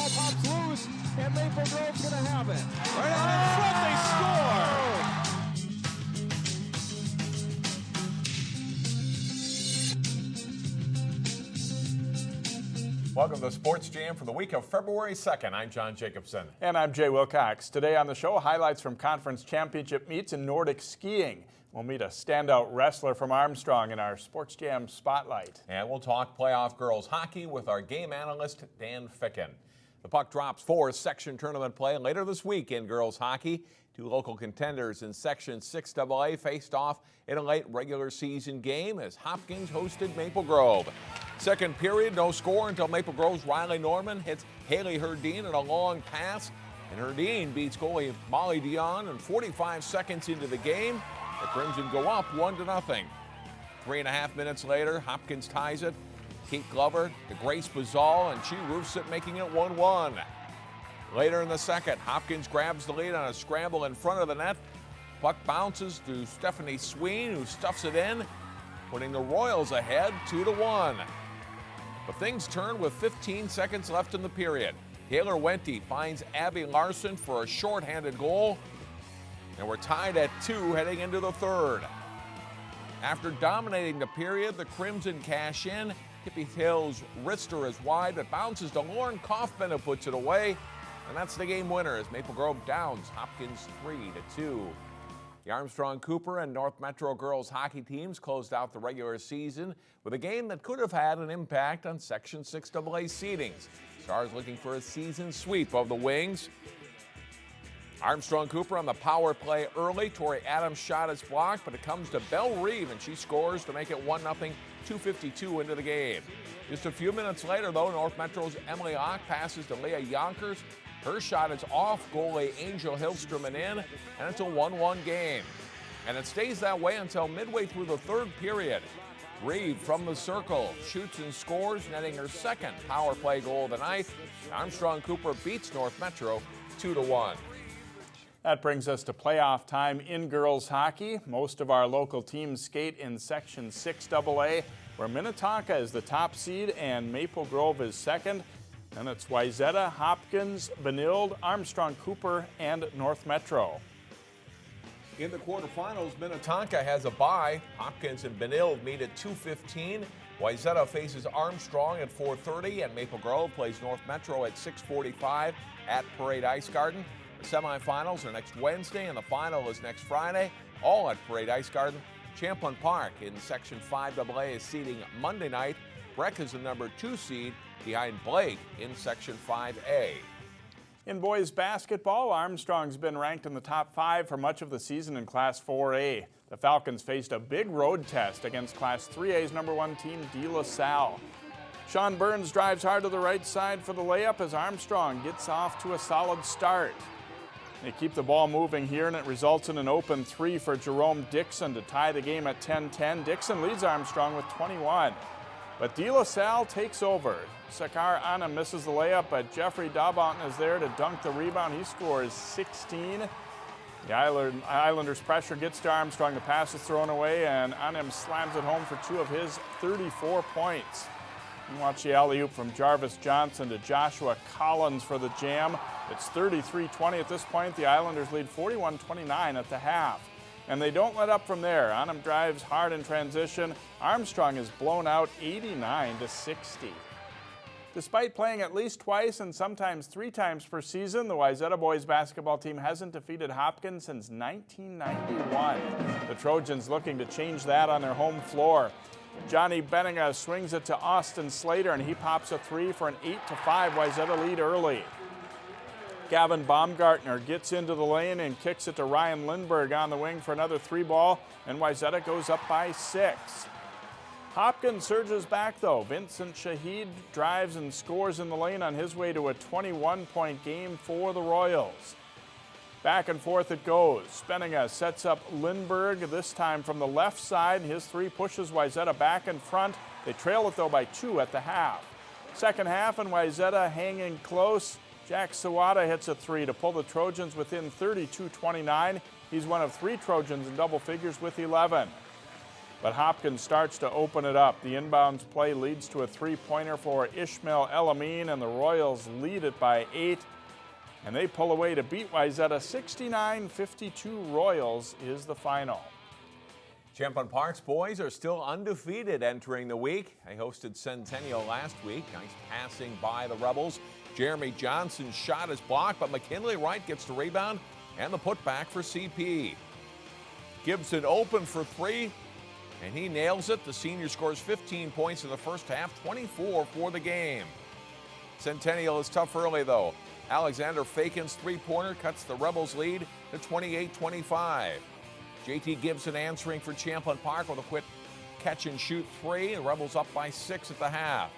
ball pops loose, and Maple Grove's going to have it. Right out in front, they score! Welcome to Sports Jam for the week of February 2nd. I'm John Jacobson. And I'm Jay Wilcox. Today on the show, highlights from conference championship meets in Nordic skiing. We'll meet a standout wrestler from Armstrong in our Sports Jam Spotlight. And we'll talk playoff girls hockey with our game analyst, Dan Ficken. The puck drops for section tournament play later this week in girls hockey. Two local contenders in Section 6AA faced off in a late regular season game as Hopkins hosted Maple Grove. Second period, no score until Maple Grove's Riley Norman hits Haley Herdeen in a long pass. And Herdeen beats goalie Molly Dion, and 45 seconds into the game, the Crimson go up 1-0. 3.5 minutes later, Hopkins ties it. Kate Glover to Grace Bazal, and she roofs it, making it 1-1. Later in the second, Hopkins grabs the lead on a scramble in front of the net. Puck bounces to Stephanie Sween, who stuffs it in, putting the Royals ahead 2-1. But things turn with 15 seconds left in the period. Taylor Wente finds Abby Larson for a shorthanded goal, and we're tied at 2 heading into the third. After dominating the period, the Crimson cash in. Tippy Hill's wrister is wide, but bounces to Lauren Kaufman, who puts it away. And that's the game winner as Maple Grove downs Hopkins 3-2. The Armstrong Cooper and North Metro girls hockey teams closed out the regular season with a game that could have had an impact on Section 6AA seedings. Stars looking for a season sweep of the Wings. Armstrong Cooper on the power play early. Tori Adams' shot is blocked, but it comes to Belle Reeve, and she scores to make it 1-0, 2:52 into the game. Just a few minutes later, though, North Metro's Emily Ock passes to Leah Yonkers. Her shot is off goalie Angel Hillstrom and in, and it's a 1-1 game. And it stays that way until midway through the third period. Reeve from the circle shoots and scores, netting her second power play goal of the night. Armstrong Cooper beats North Metro 2-1. That brings us to playoff time in girls hockey. Most of our local teams skate in Section 6AA, where Minnetonka is the top seed and Maple Grove is second. And it's Wayzata, Hopkins, Benilde, Armstrong Cooper, and North Metro. In the quarterfinals, Minnetonka has a bye. Hopkins and Benilde meet at 2:15. Wayzata faces Armstrong at 4:30, and Maple Grove plays North Metro at 6:45 at Parade Ice Garden. The semifinals are next Wednesday, and the final is next Friday, all at Parade Ice Garden. Champlin Park in Section 5AA is seeding Monday night. Breck is the number 2 seed behind Blake in Section 5A. In boys basketball, Armstrong's been ranked in the top 5 for much of the season in Class 4A. The Falcons faced a big road test against Class 3A's number 1 team, De La Salle. Sean Burns drives hard to the right side for the layup as Armstrong gets off to a solid start. They keep the ball moving here, and it results in an open 3 for Jerome Dixon to tie the game at 10-10. Dixon leads Armstrong with 21. But De La Salle takes over. Sakar Anna misses the layup, but Jeffrey Dabanton is there to dunk the rebound. He scores 16. The Islanders' pressure gets to Armstrong. The pass is thrown away, and Anim slams it home for 2 of his 34 points. And watch the alley-oop from Jarvis Johnson to Joshua Collins for the jam. It's 33-20 at this point. The Islanders lead 41-29 at the half. And they don't let up from there. Anam drives hard in transition. Armstrong is blown out 89-60. Despite playing at least twice and sometimes 3 times per season, the Wayzata boys basketball team hasn't defeated Hopkins since 1991. The Trojans looking to change that on their home floor. Johnny Benninga swings it to Austin Slater, and he pops a 3 for an 8-5 Wayzata lead early. Gavin Baumgartner gets into the lane and kicks it to Ryan Lindberg on the wing for another 3 ball, and Wayzata goes up by 6. Hopkins surges back, though. Vincent Shahid drives and scores in the lane on his way to a 21-point game for the Royals. Back and forth it goes. Benninga sets up Lindberg, this time from the left side. His 3 pushes Wayzata back in front. They trail it, though, by 2 at the half. Second half, and Wayzata hanging close. Jack Sawada hits a 3 to pull the Trojans within 32-29. He's one of 3 Trojans in double figures with 11. but Hopkins starts to open it up. The inbounds play leads to a three-pointer for Ishmael Elamine, and the Royals lead it by 8. And they pull away to beat Wayzata 69-52. Royals is the final. Champlain Park's boys are still undefeated entering the week. They hosted Centennial last week. Nice passing by the Rebels. Jeremy Johnson's shot is blocked, but McKinley Wright gets the rebound and the putback for CP. Gibson open for 3, and he nails it. The senior scores 15 points in the first half, 24 for the game. Centennial is tough early, though. Alexander Fakin's three-pointer cuts the Rebels' lead to 28-25. JT Gibson answering for Champlain Park with a quick catch-and-shoot 3. The Rebels up by 6 at the half.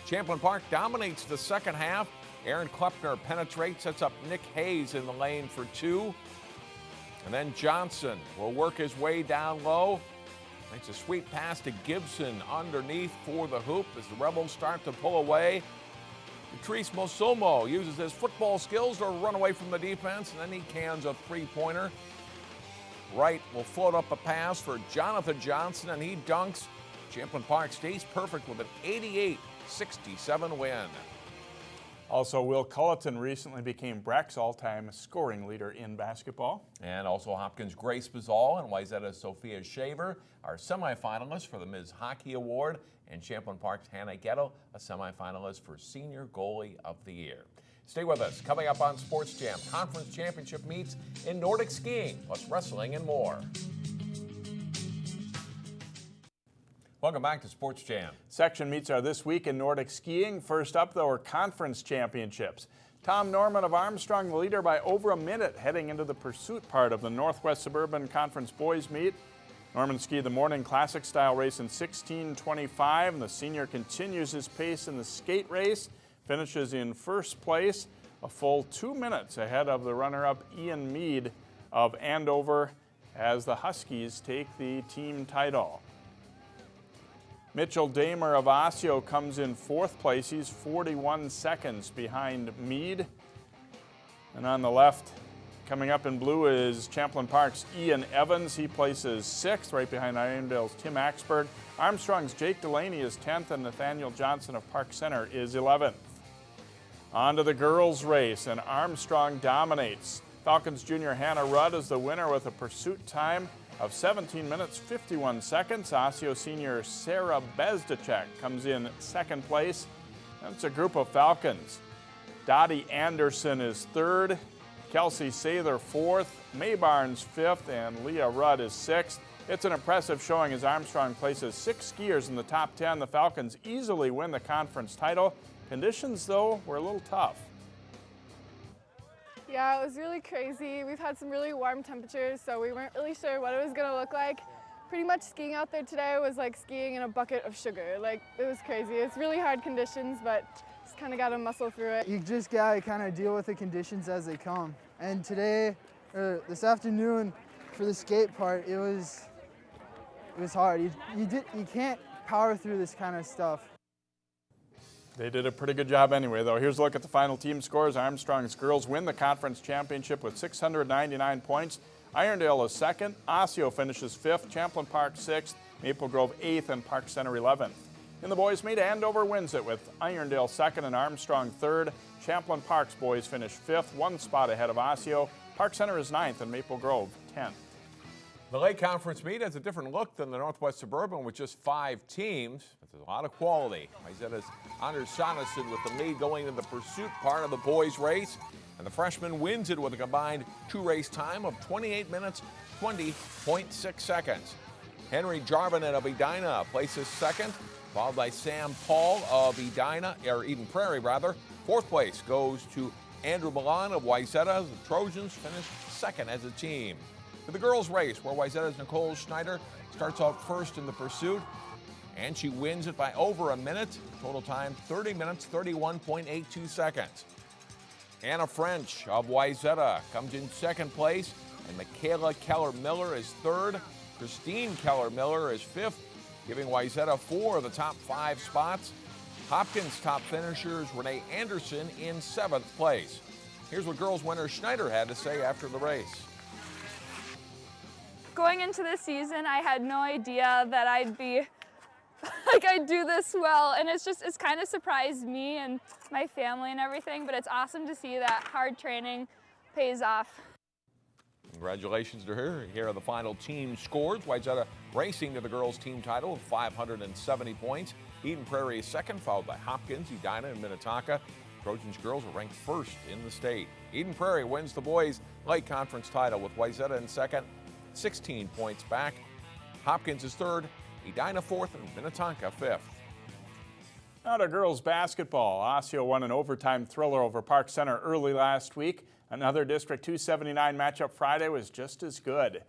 Champlain Park dominates the second half. Aaron Klepner penetrates, sets up Nick Hayes in the lane for 2. And then Johnson will work his way down low. Makes a sweet pass to Gibson underneath for the hoop as the Rebels start to pull away. Patrice Mosomo uses his football skills to run away from the defense, and then he cans a three-pointer. Wright will float up a pass for Jonathan Johnson, and he dunks. Champlain Park stays perfect with an 88-67 win. Also, Will Culleton recently became Breck's all-time scoring leader in basketball. And also Hopkins' Grace Bazal and Wayzata's Sophia Shaver are semifinalists for the Ms. Hockey Award, and Champlain Park's Hannah Gettle, a semifinalist for Senior Goalie of the Year. Stay with us. Coming up on Sports Jam, conference championship meets in Nordic skiing, plus wrestling and more. Welcome back to Sports Jam. Section meets are this week in Nordic skiing. First up, though, are conference championships. Tom Norman of Armstrong, the leader by over a minute, heading into the pursuit part of the Northwest Suburban Conference boys meet. Norman skied the morning classic style race in 16:25, and the senior continues his pace in the skate race, finishes in first place, a full 2 minutes ahead of the runner-up Ian Mead of Andover, as the Huskies take the team title. Mitchell Damer of Osseo comes in fourth place. He's 41 seconds behind Mead. And on the left, coming up in blue, is Champlain Park's Ian Evans. He places 6th, right behind Irondale's Tim Axberg. Armstrong's Jake Delaney is 10th, and Nathaniel Johnson of Park Center is 11th. On to the girls' race, and Armstrong dominates. Falcons junior Hannah Rudd is the winner with a pursuit time of 17 minutes, 51 seconds. Osseo senior Sarah Bezdacek comes in second place. That's a group of Falcons. Dottie Anderson is 3rd. Kelsey Sather 4th. May Barnes 5th, and Leah Rudd is 6th. It's an impressive showing as Armstrong places 6 skiers in the top 10. The Falcons easily win the conference title. Conditions, though, were a little tough. Yeah, it was really crazy. We've had some really warm temperatures, so we weren't really sure what it was gonna look like. Pretty much skiing out there today was like skiing in a bucket of sugar. Like, it was crazy. It's really hard conditions, but just kind of got to muscle through it. You just gotta kind of deal with the conditions as they come. And today, this afternoon, for the skate part, it was hard. You can't power through this kind of stuff. They did a pretty good job anyway, though. Here's a look at the final team scores. Armstrong's girls win the conference championship with 699 points. Irondale is 2nd. Osseo finishes 5th. Champlain Park 6th. Maple Grove 8th, and Park Center 11th. In the boys' meet, Andover wins it with Irondale 2nd and Armstrong 3rd. Champlain Park's boys finish 5th, 1 spot ahead of Osseo. Park Center is 9th, and Maple Grove 10th. The Lake Conference meet has a different look than the Northwest Suburban with just 5 teams, but there's a lot of quality. Wayzata's Anders Sonesson with the lead going into the pursuit part of the boys' race, and the freshman wins it with a combined 2-race time of 28 minutes, 20.6 seconds. Henry Jarvinen of Edina places 2nd, followed by Sam Paul of Eden Prairie. 4th place goes to Andrew Milan of Wayzata. The Trojans finished 2nd as a team. For the girls' race, where Wayzata's Nicole Schneider starts out 1st in the pursuit, and she wins it by over a minute. Total time, 30 minutes, 31.82 seconds. Anna French of Wayzata comes in 2nd place, and Michaela Keller-Miller is 3rd. Christine Keller-Miller is 5th, giving Wayzata 4 of the top 5 spots. Hopkins top finishers Renee Anderson in 7th place. Here's what girls winner Schneider had to say after the race. going into this season, I had no idea that I'd be, I'd do this well. And it's kind of surprised me and my family and everything, but it's awesome to see that hard training pays off. Congratulations to her. Here are the final team scores. Wayzata racing to the girls' team title with 570 points. Eden Prairie is second, followed by Hopkins, Edina, and Minnetonka. Trojans girls are ranked first in the state. Eden Prairie wins the boys' Lake Conference title with Wayzata in second, 16 points back. Hopkins is third, Edina fourth, and Minnetonka fifth. Now to girls basketball. Osseo won an overtime thriller over Park Center early last week. Another District 279 matchup Friday was just as good.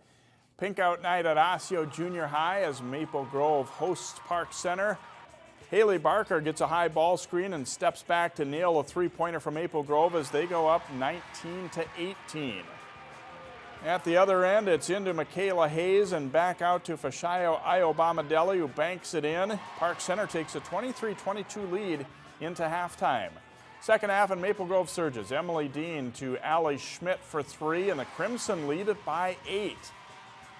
Pink out night at Osseo Junior High as Maple Grove hosts Park Center. Haley Barker gets a high ball screen and steps back to nail a three-pointer from Maple Grove as they go up 19-18. At the other end, it's into Michaela Hayes and back out to Fashayo Iobamadeli, who banks it in. Park Center takes a 23-22 lead into halftime. Second half, and Maple Grove surges. Emily Dean to Allie Schmidt for three, and the Crimson lead it by 8.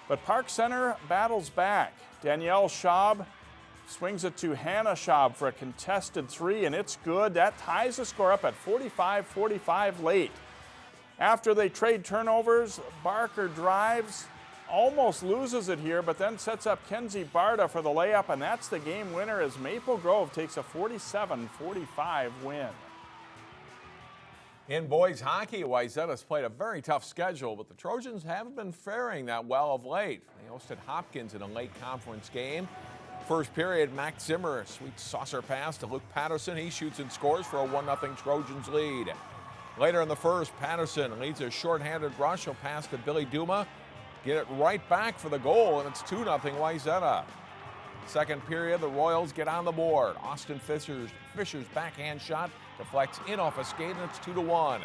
But Park Center battles back. Danielle Schaub swings it to Hannah Schaub for a contested three, and it's good. That ties the score up at 45-45 late. After they trade turnovers, Barker drives, almost loses it here, but then sets up Kenzie Barta for the layup, and that's the game winner as Maple Grove takes a 47-45 win. In boys hockey, Wayzata's played a very tough schedule, but the Trojans haven't been faring that well of late. They hosted Hopkins in a late conference game. First period, Max Zimmer, a sweet saucer pass to Luke Patterson. He shoots and scores for a 1-0 Trojans lead. Later in the first, Patterson leads a shorthanded rush. He'll pass to Billy Duma. Get it right back for the goal, and it's 2-0 Wayzata. Second period, the Royals get on the board. Austin Fisher's backhand shot deflects in off a skate, and it's 2-1.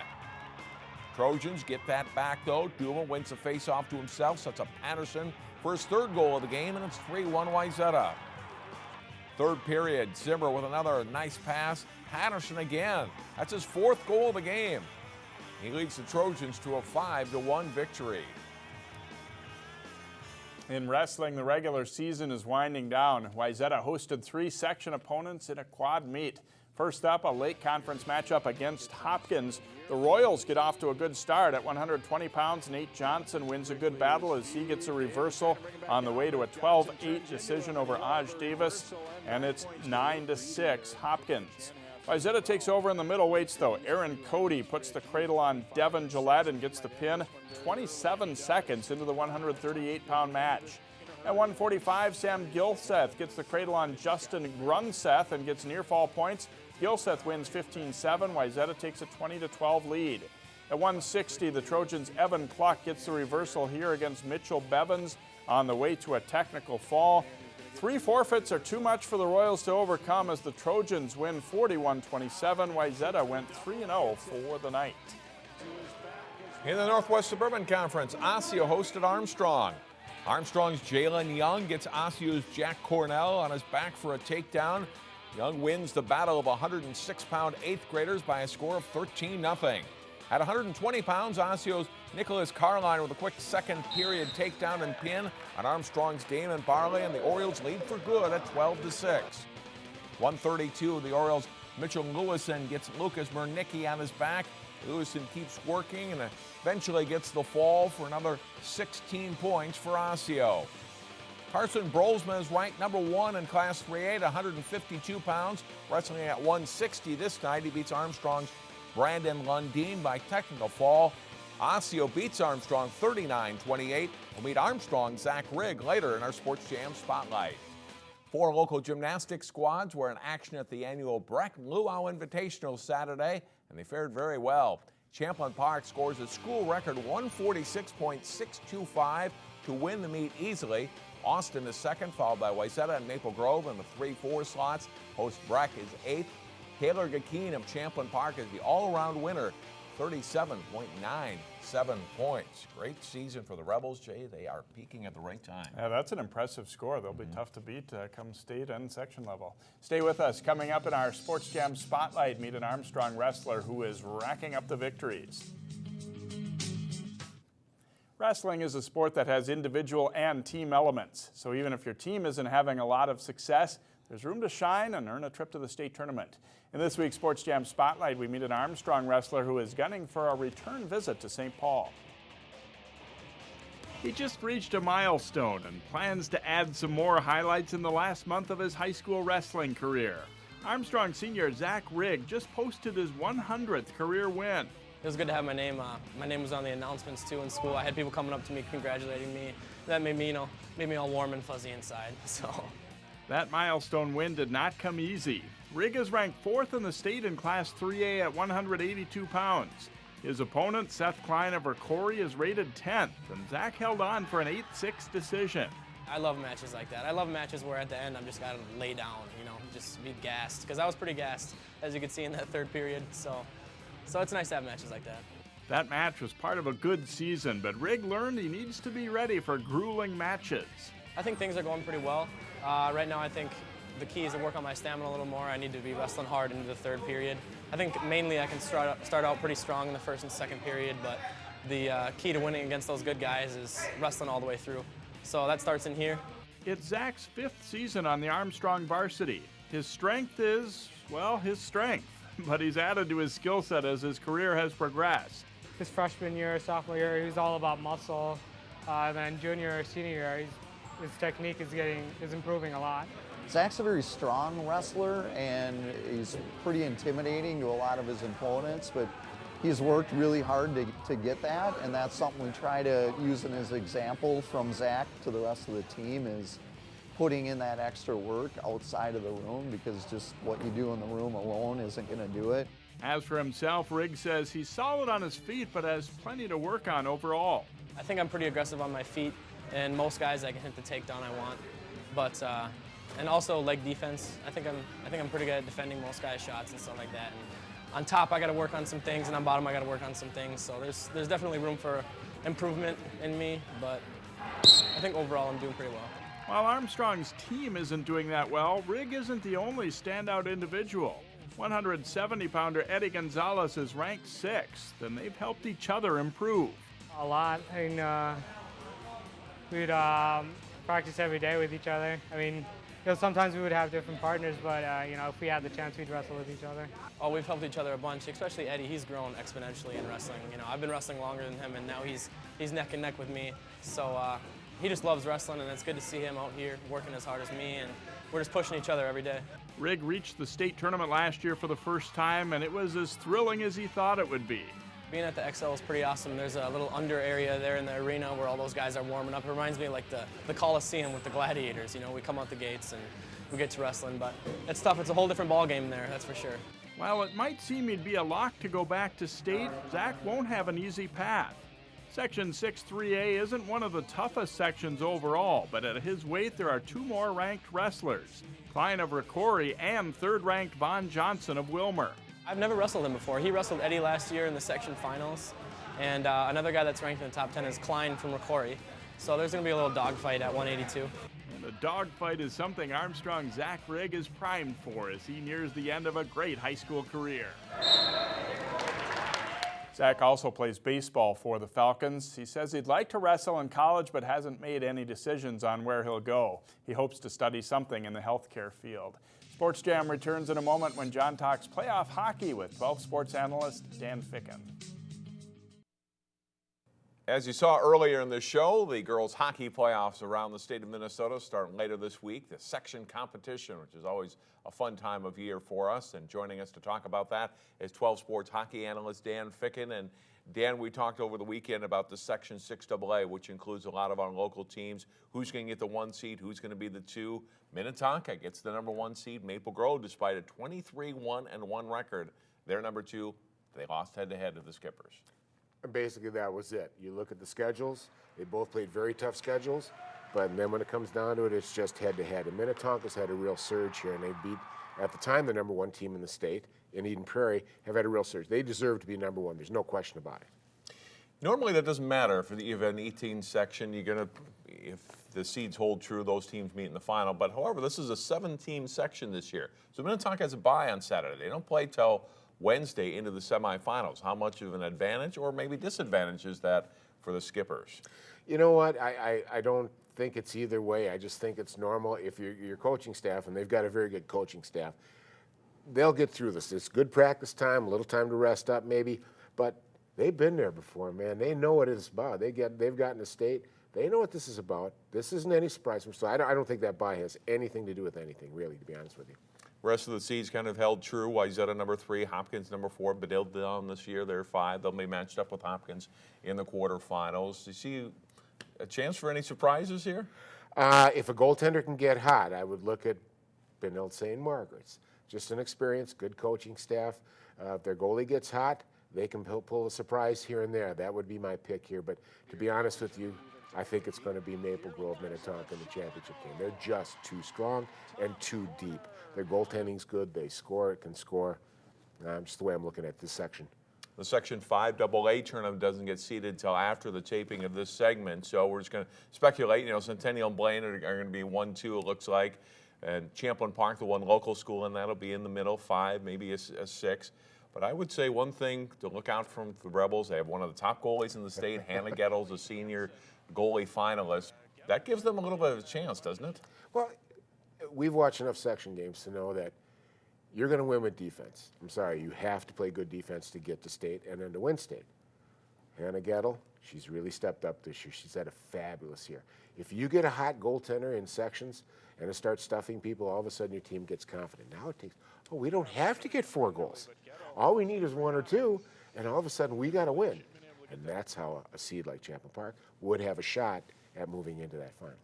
Trojans get that back, though. Duma wins the face-off to himself, sets up Patterson for his third goal of the game, and it's 3-1 Wayzata. Third period, Zimmer with another nice pass. Patterson again. That's his fourth goal of the game. He leads the Trojans to a 5-1 victory. In wrestling, the regular season is winding down. Wayzata hosted 3 section opponents in a quad meet. First up, a late conference matchup against Hopkins. The Royals get off to a good start at 120 pounds. Nate Johnson wins a good battle as he gets a reversal on the way to a 12-8 decision over Aj Davis, and it's 9-6 Hopkins. Wayzata takes over in the middleweights, though. Aaron Cody puts the cradle on Devin Gillette and gets the pin 27 seconds into the 138-pound match. At 145, Sam Gilseth gets the cradle on Justin Grunseth and gets near fall points. Gilseth wins 15-7. Wayzata takes a 20-12 lead. At 160, the Trojans' Evan Cluck gets the reversal here against Mitchell Bevins on the way to a technical fall. 3 forfeits are too much for the Royals to overcome as the Trojans win 41-27. Wayzata went 3-0 for the night. In the Northwest Suburban Conference, Osseo hosted Armstrong. Armstrong's Jalen Young gets Osseo's Jack Cornell on his back for a takedown. Young wins the battle of 106-pound 8th graders by a score of 13-0. At 120 pounds, Osseo's Nicholas Carline with a quick second period takedown and pin on Armstrong's Damon Barley, and the Orioles lead for good at 12-6. 132, the Orioles' Mitchell Lewison gets Lucas Mernicki on his back. Lewison keeps working and eventually gets the fall for another 16 points for Osseo. Carson Brolsman is ranked number 1 in Class 3A at 152 pounds, wrestling at 160 this night. He beats Armstrong's Brandon Lundeen by technical fall. Osseo beats Armstrong 39-28. We'll meet Armstrong's Zach Rygg later in our Sports Jam Spotlight. 4 local gymnastics squads were in action at the annual Breck Luau Invitational Saturday, and they fared very well. Champlain Park scores a school record 146.625 to win the meet easily. Austin is second, followed by Wayzata and Maple Grove in the 3-4 slots. Host Breck is 8th. Taylor Gakeen of Champlain Park is the all-around winner, 37.97 points. Great season for the Rebels, Jay. They are peaking at the right time. Yeah, that's an impressive score. They'll be tough to beat come state and section level. Stay with us. Coming up in our Sports Jam Spotlight, meet an Armstrong wrestler who is racking up the victories. Wrestling is a sport that has individual and team elements, so even if your team isn't having a lot of success, there's room to shine and earn a trip to the state tournament. In this week's Sports Jam Spotlight, we meet an Armstrong wrestler who is gunning for a return visit to St. Paul. He just reached a milestone and plans to add some more highlights in the last month of his high school wrestling career. Armstrong senior Zach Rygg just posted his 100th career win. It was good to have my name. My name was on the announcements too in school. I had people coming up to me congratulating me. That made me, made me all warm and fuzzy inside. So. That milestone win did not come easy. Rygg is ranked 4th in the state in Class 3A at 182 pounds. His opponent, Seth Klein of Rocori, is rated 10th, and Zach held on for an 8-6 decision. I love matches like that. I love matches where at the end I'm just got to lay down, just be gassed. Because I was pretty gassed, as you could see in that third period. So it's nice to have matches like that. That match was part of a good season, but Rygg learned he needs to be ready for grueling matches. I think things are going pretty well. Right now I think the key is to work on my stamina a little more. I need to be wrestling hard into the third period. I think mainly I can start out pretty strong in the first and second period, but the key to winning against those good guys is wrestling all the way through. So that starts in here. It's Zach's 5th season on the Armstrong varsity. His strength is, well, his strength, but he's added to his skill set as his career has progressed. His freshman year, sophomore year, he was all about muscle. Then junior, senior year, his technique is improving a lot. Zach's a very strong wrestler, and he's pretty intimidating to a lot of his opponents, but he's worked really hard to get that, and that's something we try to use in his example from Zach to the rest of the team is putting in that extra work outside of the room, because just what you do in the room alone isn't going to do it. As for himself, Rygg says he's solid on his feet, but has plenty to work on overall. I think I'm pretty aggressive on my feet, and most guys I can hit the takedown I want. But and also leg defense. I think I'm pretty good at defending most guys' shots and stuff like that. And on top, I got to work on some things, and on bottom, I got to work on some things. So there's definitely room for improvement in me, but I think overall I'm doing pretty well. While Armstrong's team isn't doing that well, Rygg isn't the only standout individual. 170-pounder Eddie Gonzalez is ranked 6th, and they've helped each other improve. A lot. I mean, we'd practice every day with each other. I mean, sometimes we would have different partners, but if we had the chance, we'd wrestle with each other. Oh, we've helped each other a bunch, especially Eddie. He's grown exponentially in wrestling. I've been wrestling longer than him, and now he's neck and neck with me. So he just loves wrestling, and it's good to see him out here working as hard as me, and we're just pushing each other every day. Rygg reached the state tournament last year for the first time, and it was as thrilling as he thought it would be. Being at the XL is pretty awesome. There's a little under area there in the arena where all those guys are warming up. It reminds me of like the Coliseum with the gladiators. We come out the gates and we get to wrestling, but it's tough. It's a whole different ball game there, that's for sure. While it might seem he'd be a lock to go back to state, Zach won't have an easy path. Section 6-3A isn't one of the toughest sections overall, but at his weight there are 2 more ranked wrestlers, Klein of Rocori and 3rd-ranked Vaughn Johnson of Wilmer. I've never wrestled him before. He wrestled Eddie last year in the section finals, and another guy that's ranked in the top 10 is Klein from Rocori. So there's going to be a little dogfight at 182. And the dogfight is something Armstrong Zach Rygg is primed for as he nears the end of a great high school career. Zach also plays baseball for the Falcons. He says he'd like to wrestle in college but hasn't made any decisions on where he'll go. He hopes to study something in the healthcare field. Sports Jam returns in a moment when John talks playoff hockey with 12 sports analyst Dan Ficken. As you saw earlier in the show, the girls hockey playoffs around the state of Minnesota start later this week. The section competition, which is always a fun time of year for us. And joining us to talk about that is 12 sports hockey analyst Dan Ficken. And Dan, we talked over the weekend about the Section 6AA, which includes a lot of our local teams. Who's going to get the 1 seed? Who's going to be the 2? Minnetonka gets the number 1 seed. Maple Grove, despite a 23-1-1 record, they're number 2. They lost head-to-head to the Skippers. Basically, that was it. You look at the schedules, they both played very tough schedules, but then when it comes down to it, it's just head-to-head. And Minnetonka's had a real surge here, and they beat, at the time, the number 1 team in the state, in Eden Prairie, have had a real surge. They deserve to be number 1. There's no question about it. Normally, that doesn't matter. For the event 18 section, you're going to, if the seeds hold true, those teams meet in the final. But however, this is a 7-team section this year. So Minnetonka has a bye on Saturday. They don't play till Wednesday into the semifinals. How much of an advantage or maybe disadvantage is that for the skippers? You know what? I don't think it's either way. I just think it's normal. If your coaching staff, and they've got a very good coaching staff, they'll get through this. It's good practice time, a little time to rest up maybe, but they've been there before, man. They know what it's about. They've gotten to state. They know what this is about. This isn't any surprise. So I don't think that bye has anything to do with anything, really, to be honest with you. Rest of the seeds kind of held true. Wayzata number 3, Hopkins number 4, Bedell down this year. They're 5. They'll be matched up with Hopkins in the quarterfinals. Do you see a chance for any surprises here? If a goaltender can get hot, I would look at Benilde St. Margaret's. Just an experience, good coaching staff. If their goalie gets hot, they can pull a surprise here and there. That would be my pick here. But to be honest with you, I think it's going to be Maple Grove, Minnetonka in the championship game. They're just too strong and too deep. Their goaltending's good. They can score. Just the way I'm looking at this section. The Section 5 AA tournament doesn't get seeded until after the taping of this segment, so we're just going to speculate. You know, Centennial and Blaine are going to be 1-2, it looks like. And Champlain Park, the one local school, and that'll be in the middle, 5, maybe a 6. But I would say one thing to look out from the Rebels, they have one of the top goalies in the state. Hannah Gettle's a senior goalie finalist. That gives them a little bit of a chance, doesn't it? Well, we've watched enough section games to know that you're going to win with defense. I'm sorry, you have to play good defense to get to state and then to win state. Hannah Gettle, she's really stepped up this year. She's had a fabulous year. If you get a hot goaltender in sections and it starts stuffing people, all of a sudden your team gets confident. Now it takes, we don't have to get 4 goals. All we need is 1 or 2, and all of a sudden we got to win. And that's how a seed like Champlain Park would have a shot at moving into that final.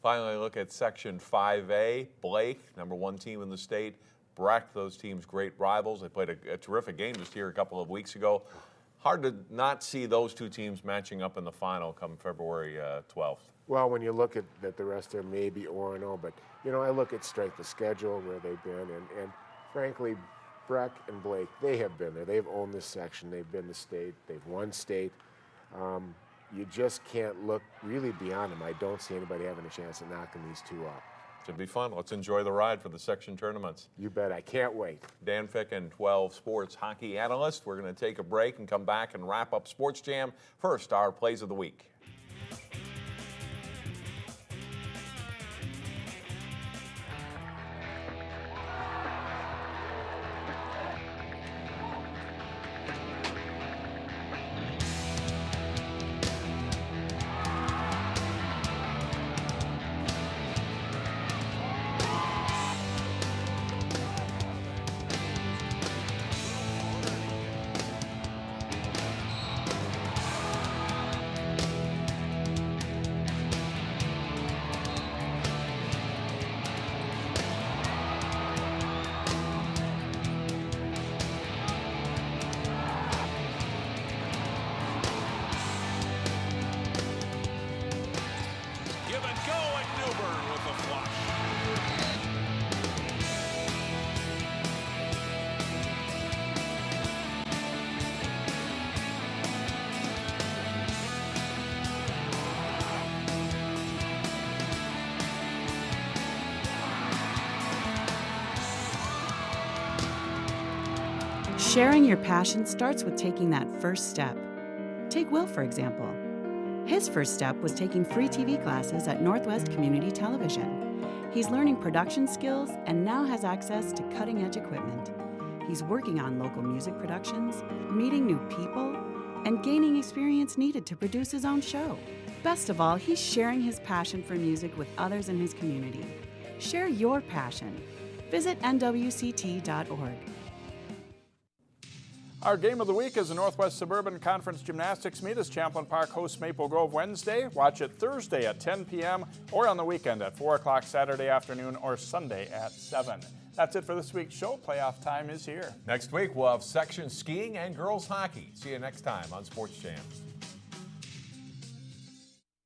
Finally, look at Section 5A. Blake, number 1 team in the state. Breck, those teams great rivals. They played a terrific game just here a couple of weeks ago. Hard to not see those 2 teams matching up in the final come February 12th. Well, when you look at the rest, there may be 0-0, but, you know, I look at strength of schedule, where they've been, and frankly, Breck and Blake, they have been there. They've owned this section. They've been to state. They've won state. You just can't look really beyond them. I don't see anybody having a chance at knocking these 2 up. Should be fun. Let's enjoy the ride for the section tournaments. You bet. I can't wait. Dan Ficken, 12 Sports Hockey Analyst. We're going to take a break and come back and wrap up Sports Jam. First, our Plays of the Week. Sharing your passion starts with taking that first step. Take Will, for example. His first step was taking free TV classes at Northwest Community Television. He's learning production skills and now has access to cutting-edge equipment. He's working on local music productions, meeting new people, and gaining experience needed to produce his own show. Best of all, he's sharing his passion for music with others in his community. Share your passion. Visit nwct.org. Our game of the week is the Northwest Suburban Conference Gymnastics meet as Champlain Park hosts Maple Grove Wednesday. Watch it Thursday at 10 p.m. or on the weekend at 4 o'clock Saturday afternoon or Sunday at 7. That's it for this week's show. Playoff time is here. Next week, we'll have section skiing and girls hockey. See you next time on Sports Jam.